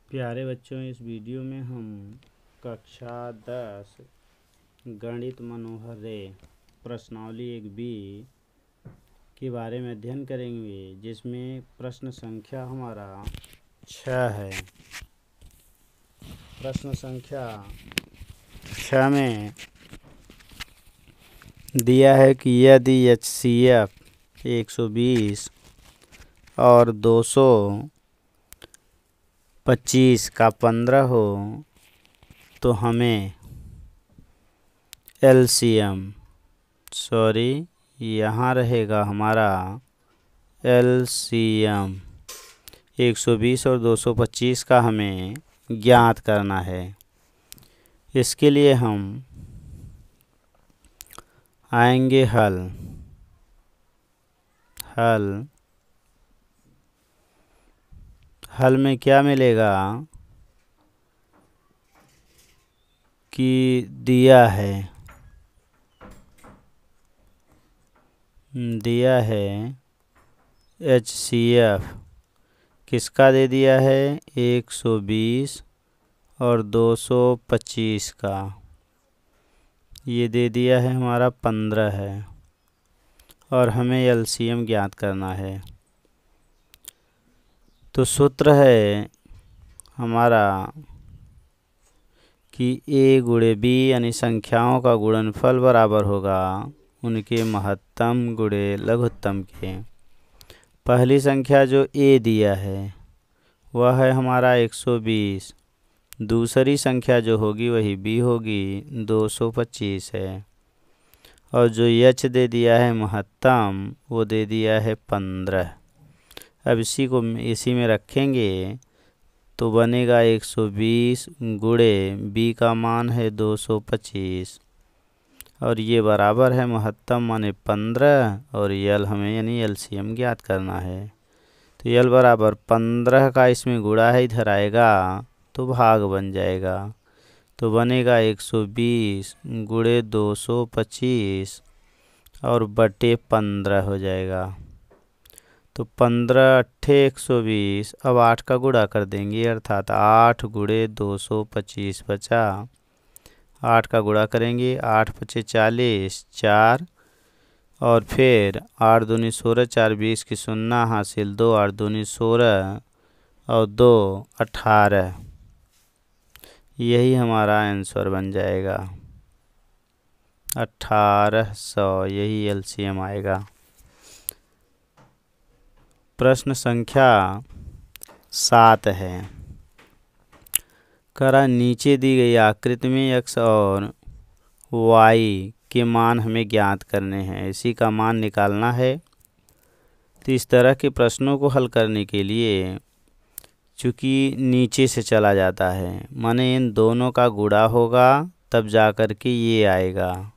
प्यारे बच्चों, इस वीडियो में हम कक्षा 10 गणित मनोहर रे प्रश्नावली 1B के बारे में अध्ययन करेंगे, जिसमें प्रश्न संख्या हमारा 6 है। प्रश्न संख्या 6 में दिया है कि यदि HCF 120 और 225 का 15 हो तो हमें LCM यहाँ रहेगा हमारा LCM 120 और 225 का हमें ज्ञात करना है। इसके लिए हम आएंगे हल में क्या मिलेगा कि दिया है HCF किसका दे दिया है 120 और 225 का, ये दे दिया है हमारा 15 है और हमें LCM ज्ञात करना है। तो सूत्र है हमारा कि A गुणे B यानी संख्याओं का गुणनफल बराबर होगा उनके महत्तम गुणे लघुत्तम के। पहली संख्या जो A दिया है वह है हमारा 120, दूसरी संख्या जो होगी वही B होगी 225 है, और जो H दे दिया है महत्तम वो दे दिया है 15। अब इसी में रखेंगे तो बनेगा 120 गुणे B का मान है 225 और ये बराबर है महत्तम माने 15 और L हमें यानी LCM ज्ञात करना है। तो L बराबर 15 का इसमें गुणा है, इधर आएगा तो भाग बन जाएगा, तो बनेगा 120 गुणे 225 और बटे 15 हो जाएगा। तो 15 अट्ठे 120, अब 8 का गुणा कर देंगे अर्थात 8 गुणे 225 बचा, 8 का गुणा करेंगे 8 पचे 40 4 और फिर 8 दूनी 16 4 20 की 0 हासिल 2 8 दूनी 16 और 2 18, यही हमारा आंसर बन जाएगा 1800, यही LCM आएगा। प्रश्न संख्या 7 है। करा नीचे दी गई आकृति में x और y के मान हमें ज्ञात करने हैं, इसी का मान निकालना है। तो इस तरह के प्रश्नों को हल करने के लिए चूँकि नीचे से चला जाता है, माने इन दोनों का गुणा होगा तब जा कर के ये आएगा,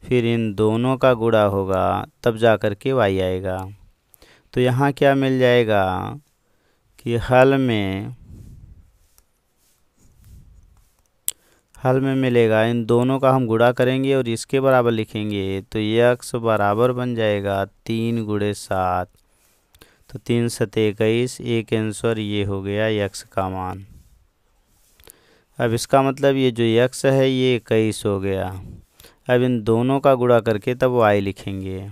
फिर इन दोनों का गुणा होगा तब जा कर के y आएगा। तो यहाँ क्या मिल जाएगा कि हल में मिलेगा, इन दोनों का हम गुणा करेंगे और इसके बराबर लिखेंगे तो x बराबर बन जाएगा 3 गुणे 7, तो 3 सते 21, एक आंसर ये हो गया x का मान। अब इसका मतलब ये जो x है ये 21 हो गया। अब इन दोनों का गुणा करके तब y लिखेंगे,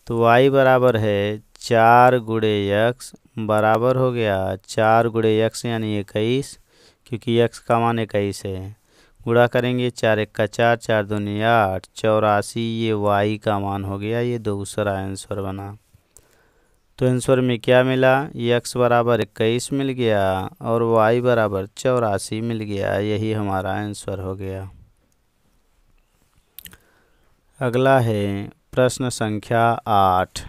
तो y बराबर है 4 गुणे x बराबर हो गया 4 गुणे x यानी 21, क्योंकि x का मान 21 है। गुणा करेंगे 4 1 का 4 4 दूनी 8 84, ये y का मान हो गया, ये दूसरा आंसर बना। तो आंसर में क्या मिला, x बराबर 21 मिल गया और y बराबर 84 मिल गया, यही हमारा आंसर हो गया। अगला है प्रश्न संख्या 8।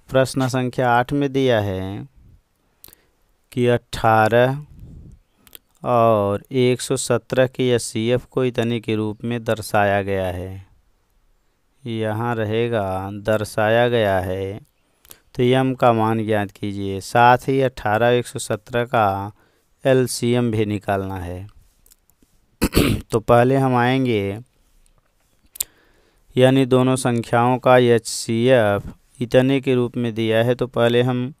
प्रश्न संख्या 8 में दिया है कि 18 और 117 के HCF को इतने के रूप में दर्शाया गया है, यहाँ रहेगा दर्शाया गया है। तो m का मान ज्ञात कीजिए, साथ ही 18 117 का LCM भी निकालना है। तो पहले हम आएंगे, यानी दोनों संख्याओं का HCF इतने के रूप में दिया है, तो पहले हम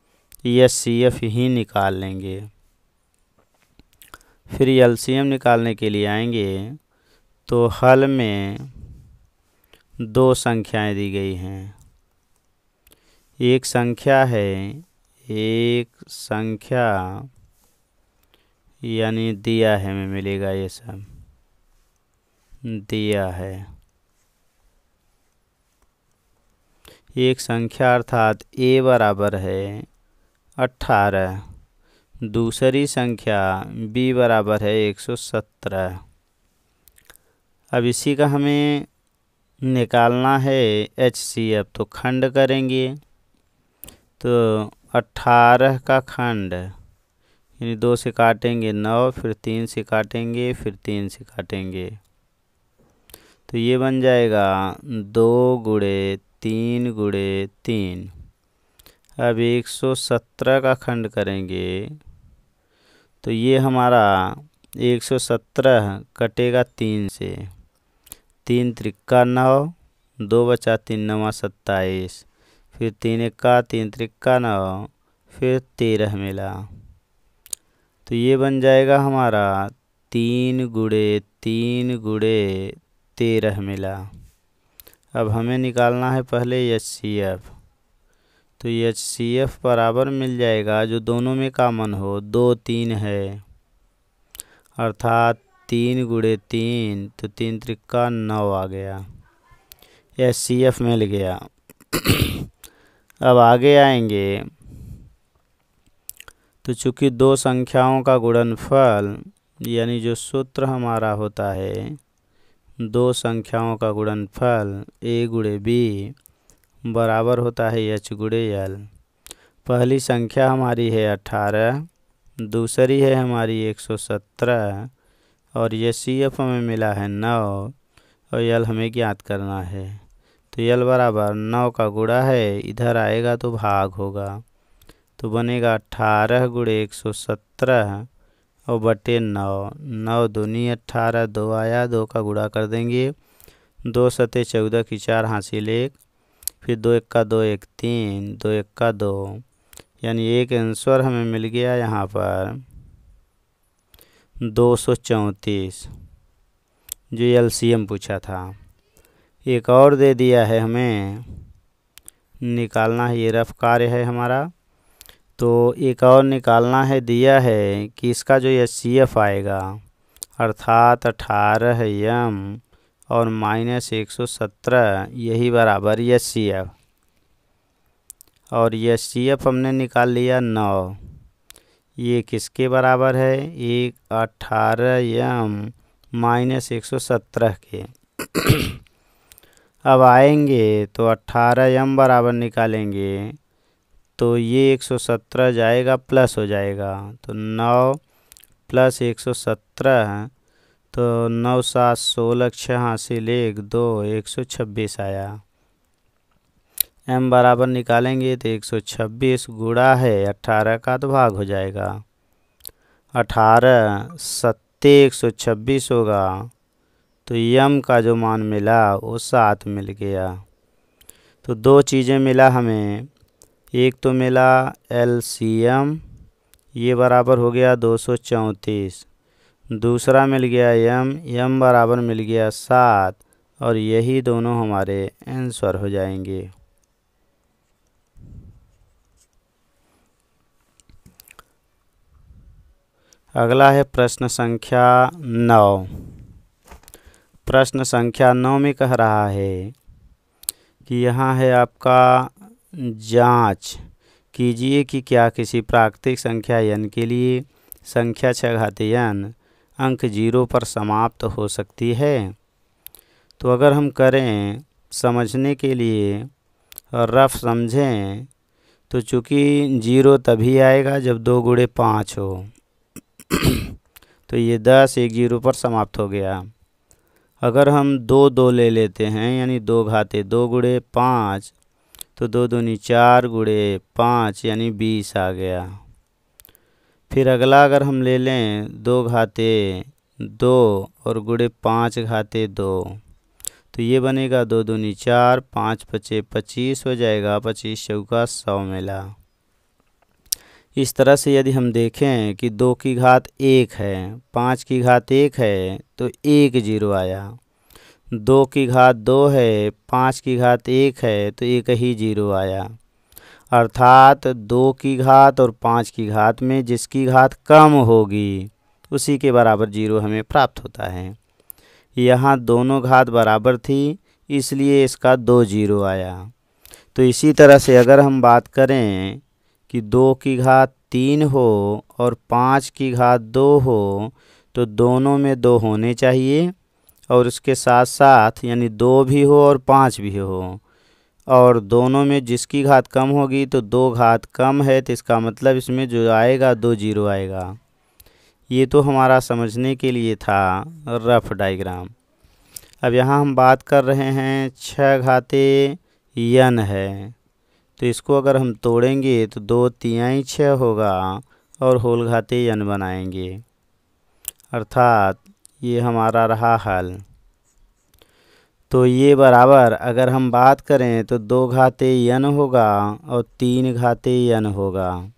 HCF ही निकाल लेंगे। फिर एलसीएम निकालने के लिए आएंगे तो हल में दो संख्याएं दी गई हैं। एक संख्या यानी दिया है में मिलेगा, ये सब दिया है। एक संख्या अर्थात a बराबर है 18, दूसरी संख्या b बराबर है 117। अब इसी का हमें निकालना है HCF, तो खंड करेंगे तो 18 का खंड यानी 2 से काटेंगे 9, फिर 3 से काटेंगे, फिर 3 से काटेंगे, तो ये बन जाएगा 2 गुणे 3 गुणे 3। अब 117 का खंड करेंगे तो ये हमारा 117 कटेगा 3 से, 3 त्रिक्का 9, 2 बचा 3 9 27, फिर 3 इक्का 3 त्रिक्का 9, फिर 13 मिला, तो ये बन जाएगा हमारा 3 गुणे 3 गुणे 13 मिला। अब हमें निकालना है पहले HCF, तो HCF बराबर मिल जाएगा जो दोनों में कॉमन हो, 2 3 है, अर्थात 3 गुणे 3, तो 3 त्रिक्का 9 आ गया, HCF मिल गया। अब आगे आएंगे तो चूँकि दो संख्याओं का गुणनफल यानी जो सूत्र हमारा होता है, दो संख्याओं का गुणनफल a गुणे b बराबर होता है h गुणे l। पहली संख्या हमारी है 18, दूसरी है हमारी 117 और HCF हमें मिला है 9 और l हमें ज्ञात करना है। तो l बराबर 9 का गुणा है, इधर आएगा तो भाग होगा, तो बनेगा 18 गुणे 117 और बटे 9, 9 दूनी 18, 2 आया, 2 का गुणा कर देंगे, 2 सते 14 की 4 हासिल 1, फिर 2 इक्का 2 1 3, 2 इक्का 2, यानी एक आंसर हमें मिल गया यहाँ पर 234, जो एलसीएम पूछा था। एक और दे दिया है हमें, निकालना है, ये रफ कार्य है हमारा, तो एक और निकालना है, दिया है कि इसका जो HCF आएगा अर्थात 18m और -117 यही बराबर HCF, और HCF हमने निकाल लिया 9, ये किसके बराबर है, एक 18m -117 के। अब आएंगे तो 18m बराबर निकालेंगे तो ये 117 जाएगा प्लस हो जाएगा, तो 9 प्लस 117, तो 9 7 16 6 हासिल 1 2 126 आया। m बराबर निकालेंगे तो 126 गुणा है 18 का, तो भाग हो जाएगा, 18 सत्ते 126 होगा, तो m का जो मान मिला वो 7 मिल गया। तो दो चीज़ें मिला हमें, एक तो मिला LCM, ये बराबर हो गया 234, दूसरा मिल गया m बराबर मिल गया 7, और यही दोनों हमारे आंसर हो जाएंगे। अगला है प्रश्न संख्या 9। प्रश्न संख्या 9 में कह रहा है कि यहाँ है आपका जांच कीजिए कि क्या किसी प्राकृतिक संख्या n के लिए संख्या छघाती n अंक 0 पर समाप्त हो सकती है। तो अगर हम करें समझने के लिए और रफ समझें, तो चूँकि 0 तभी आएगा जब 2 गुणे 5 हो, तो ये 10 एक 0 पर समाप्त हो गया। अगर हम 2 2 ले लेते हैं यानी 2 घाते 2 गुणे 5, तो 2 दूनी 4 गुणे 5 यानी 20 आ गया। फिर अगला अगर हम ले लें 2 घाते 2 और गुणे 5 घाते 2, तो ये बनेगा 2 दूनी 4, 5 पचे 25 हो जाएगा, 25 चौका 100 मिला। इस तरह से यदि हम देखें कि 2 की घात 1 है, 5 की घात 1 है तो 1 जीरो आया। 2 की घात 2 है, 5 की घात 1 है तो एक ही जीरो आया। अर्थात 2 की घात और 5 की घात में जिसकी घात कम होगी उसी के बराबर जीरो हमें प्राप्त होता है। यहाँ दोनों घात बराबर थी इसलिए इसका 2 जीरो आया। तो इसी तरह से अगर हम बात करें कि 2 की घात 3 हो और 5 की घात 2 हो तो दोनों में 2 होने चाहिए और उसके साथ साथ यानी 2 भी हो और 5 भी हो, और दोनों में जिसकी घात कम होगी तो 2 घात कम है तो इसका मतलब इसमें जो आएगा 2 जीरो आएगा। ये तो हमारा समझने के लिए था रफ डायग्राम। अब यहाँ हम बात कर रहे हैं 6 घाते n है, तो इसको अगर हम तोड़ेंगे तो 2 तिहाई 6 होगा और होल घाते n बनाएंगे, अर्थात ये हमारा रहा हल। तो ये बराबर अगर हम बात करें तो 2 घाते n होगा और 3 घाते n होगा।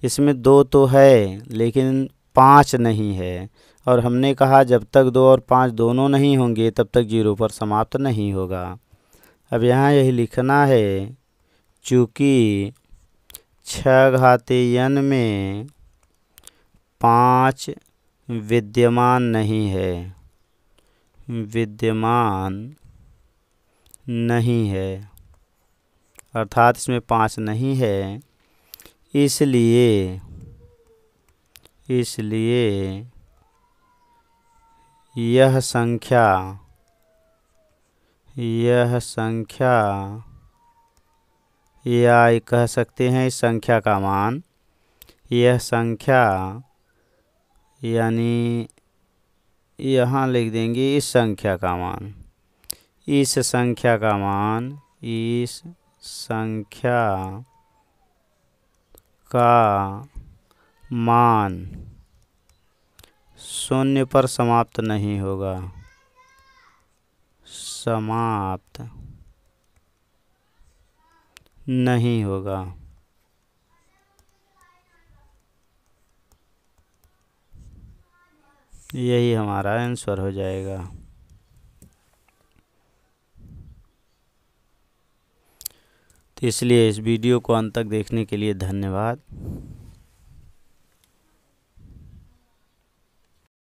इसमें 2 तो है लेकिन 5 नहीं है, और हमने कहा जब तक 2 और 5 दोनों नहीं होंगे तब तक जीरो पर समाप्त नहीं होगा। अब यहाँ यही लिखना है, चूँकि 6 घाते n में 5 विद्यमान नहीं है, विद्यमान नहीं है, अर्थात इसमें 5 नहीं है, इसलिए यह संख्या या कह सकते हैं इस संख्या का मान, यह संख्या यानी यहाँ लिख देंगे इस संख्या का मान, इस संख्या का मान, इस संख्या का मान 0 पर समाप्त नहीं होगा, समाप्त नहीं होगा। यही हमारा आंसर हो जाएगा। तो इसलिए इस वीडियो को अंत तक देखने के लिए धन्यवाद।